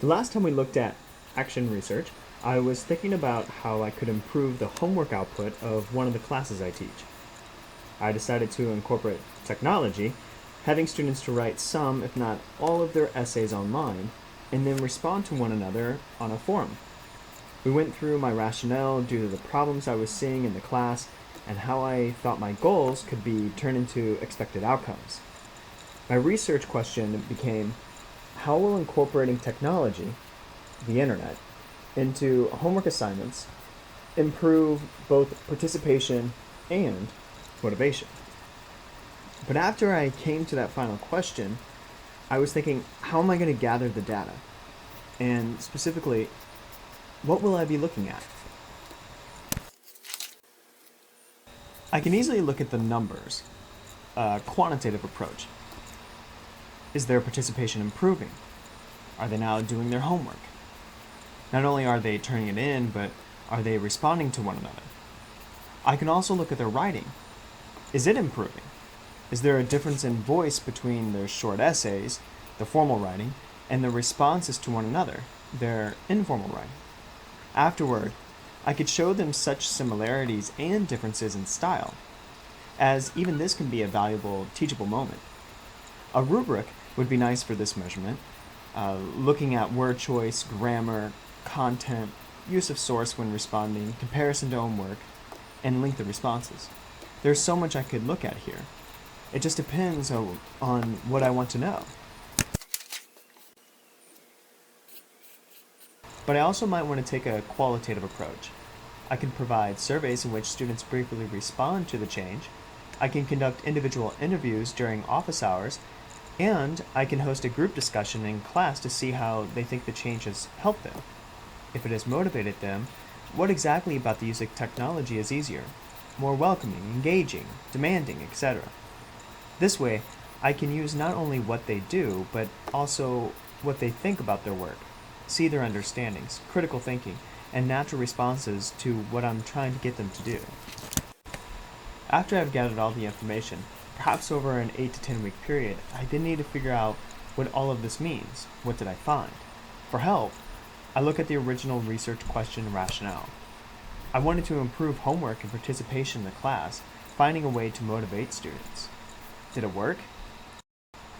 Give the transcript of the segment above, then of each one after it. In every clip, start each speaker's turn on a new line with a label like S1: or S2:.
S1: The last time we looked at action research, I was thinking about how I could improve the homework output of one of the classes I teach. I decided to incorporate technology, having students to write some, if not all, of their essays online, and then respond to one another on a forum. We went through my rationale due to the problems I was seeing in the class and how I thought my goals could be turned into expected outcomes. My research question became, how will incorporating technology, the internet, into homework assignments improve both participation and motivation? But after I came to that final question, I was thinking, how am I going to gather the data? And specifically, what will I be looking at? I can easily look at the numbers, a quantitative approach. Is their participation improving? Are they now doing their homework? Not only are they turning it in, but are they responding to one another? I can also look at their writing. Is it improving? Is there a difference in voice between their short essays, the formal writing, and the responses to one another, their informal writing? Afterward, I could show them such similarities and differences in style, as even this can be a valuable teachable moment. A rubric would be nice for this measurement, looking at word choice, grammar, content, use of source when responding, comparison to homework, and length of responses. There's so much I could look at here. It just depends on what I want to know. But I also might want to take a qualitative approach. I can provide surveys in which students briefly respond to the change. I can conduct individual interviews during office hours, and I can host a group discussion in class to see how they think the change has helped them. If it has motivated them, what exactly about the use of technology is easier, more welcoming, engaging, demanding, etc. This way, I can use not only what they do, but also what they think about their work, see their understandings, critical thinking, and natural responses to what I'm trying to get them to do. After I've gathered all the information, perhaps over an 8 to 10 week period, I then need to figure out what all of this means. What did I find? For help, I look at the original research question and rationale. I wanted to improve homework and participation in the class, finding a way to motivate students. Did it work?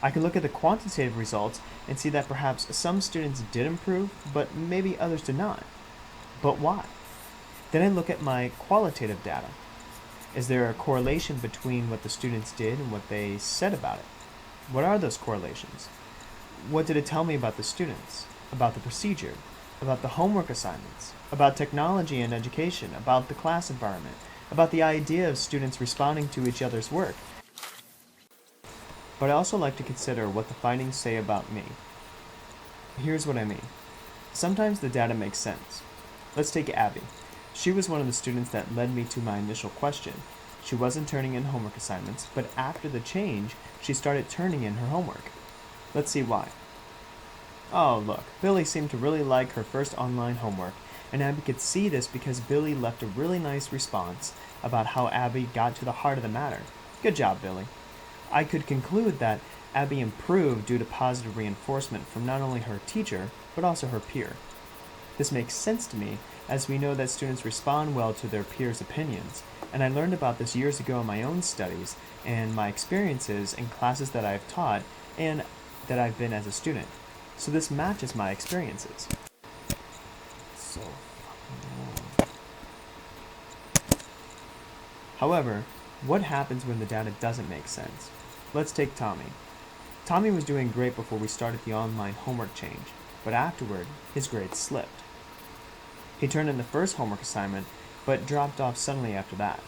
S1: I can look at the quantitative results and see that perhaps some students did improve, but maybe others did not. But why? Then I look at my qualitative data. Is there a correlation between what the students did and what they said about it? What are those correlations? What did it tell me about the students, about the procedure, about the homework assignments, about technology and education, about the class environment, about the idea of students responding to each other's work? But I also like to consider what the findings say about me. Here's what I mean. Sometimes the data makes sense. Let's take Abby. She was one of the students that led me to my initial question. She wasn't turning in homework assignments, but after the change, she started turning in her homework. Let's see why. Oh, look, Billy seemed to really like her first online homework, and Abby could see this because Billy left a really nice response about how Abby got to the heart of the matter. Good job, Billy. I could conclude that Abby improved due to positive reinforcement from not only her teacher, but also her peer. This makes sense to me, as we know that students respond well to their peers' opinions, and I learned about this years ago in my own studies and my experiences in classes that I've taught and that I've been as a student. So this matches my experiences. So fucking long. However, what happens when the data doesn't make sense? Let's take Tommy. Tommy was doing great before we started the online homework change, but afterward, his grades slipped. He turned in the first homework assignment, but dropped off suddenly after that.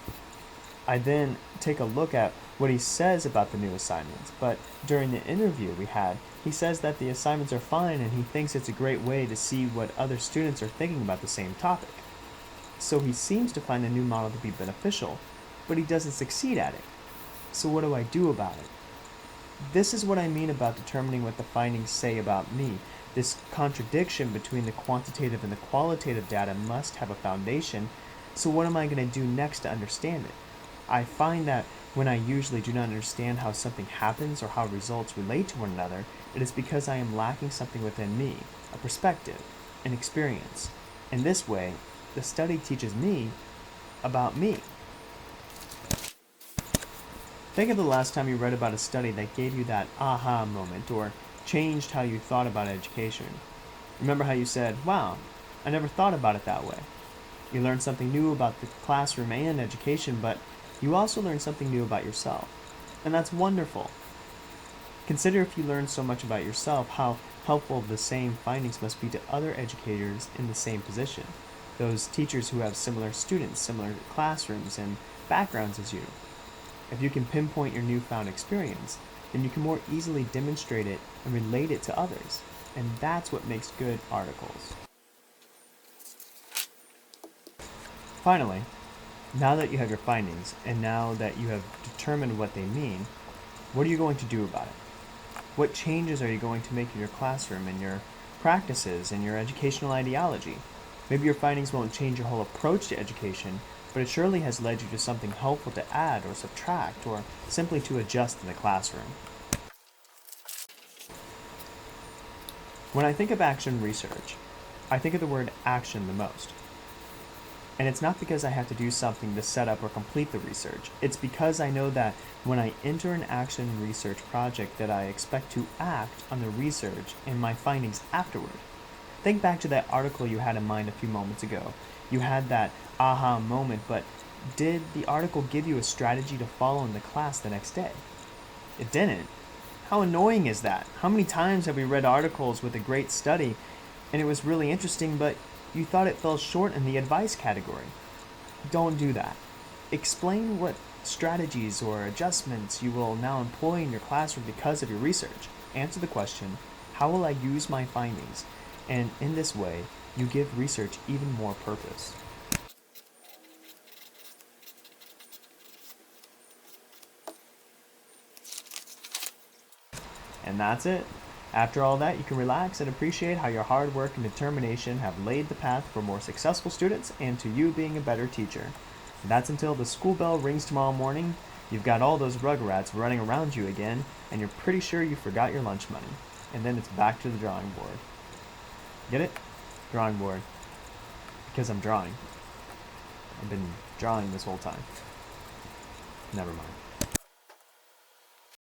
S1: I then take a look at what he says about the new assignments, but during the interview we had, he says that the assignments are fine and he thinks it's a great way to see what other students are thinking about the same topic. So he seems to find the new model to be beneficial, but he doesn't succeed at it. So what do I do about it? This is what I mean about determining what the findings say about me. This contradiction between the quantitative and the qualitative data must have a foundation, so what am I going to do next to understand it? I find that When I usually do not understand how something happens or how results relate to one another, it is because I am lacking something within me, a perspective, an experience. In this way, the study teaches me about me. Think of the last time you read about a study that gave you that aha moment or changed how you thought about education. Remember how you said, wow, I never thought about it that way. You learned something new about the classroom and education, but you also learned something new about yourself. And that's wonderful. Consider if you learned so much about yourself, how helpful the same findings must be to other educators in the same position. Those teachers who have similar students, similar classrooms, and backgrounds as you. If you can pinpoint your newfound experience, then you can more easily demonstrate it and relate it to others. And that's what makes good articles. Finally, now that you have your findings, and now that you have determined what they mean, what are you going to do about it? What changes are you going to make in your classroom, in your practices, in your educational ideology? Maybe your findings won't change your whole approach to education, but it surely has led you to something helpful to add or subtract, or simply to adjust in the classroom. When I think of action research, I think of the word action the most. And it's not because I have to do something to set up or complete the research. It's because I know that when I enter an action research project that I expect to act on the research and my findings afterward. Think back to that article you had in mind a few moments ago. You had that aha moment, but did the article give you a strategy to follow in the class the next day? It didn't. How annoying is that? How many times have we read articles with a great study and it was really interesting, but you thought it fell short in the advice category? Don't do that. Explain what strategies or adjustments you will now employ in your classroom because of your research. Answer the question, how will I use my findings? And in this way, you give research even more purpose. And that's it. After all that, you can relax and appreciate how your hard work and determination have laid the path for more successful students and to you being a better teacher. And that's until the school bell rings tomorrow morning, you've got all those rugrats running around you again, and you're pretty sure you forgot your lunch money. And then it's back to the drawing board. Get it? Drawing board. Because I'm drawing. I've been drawing this whole time. Never mind.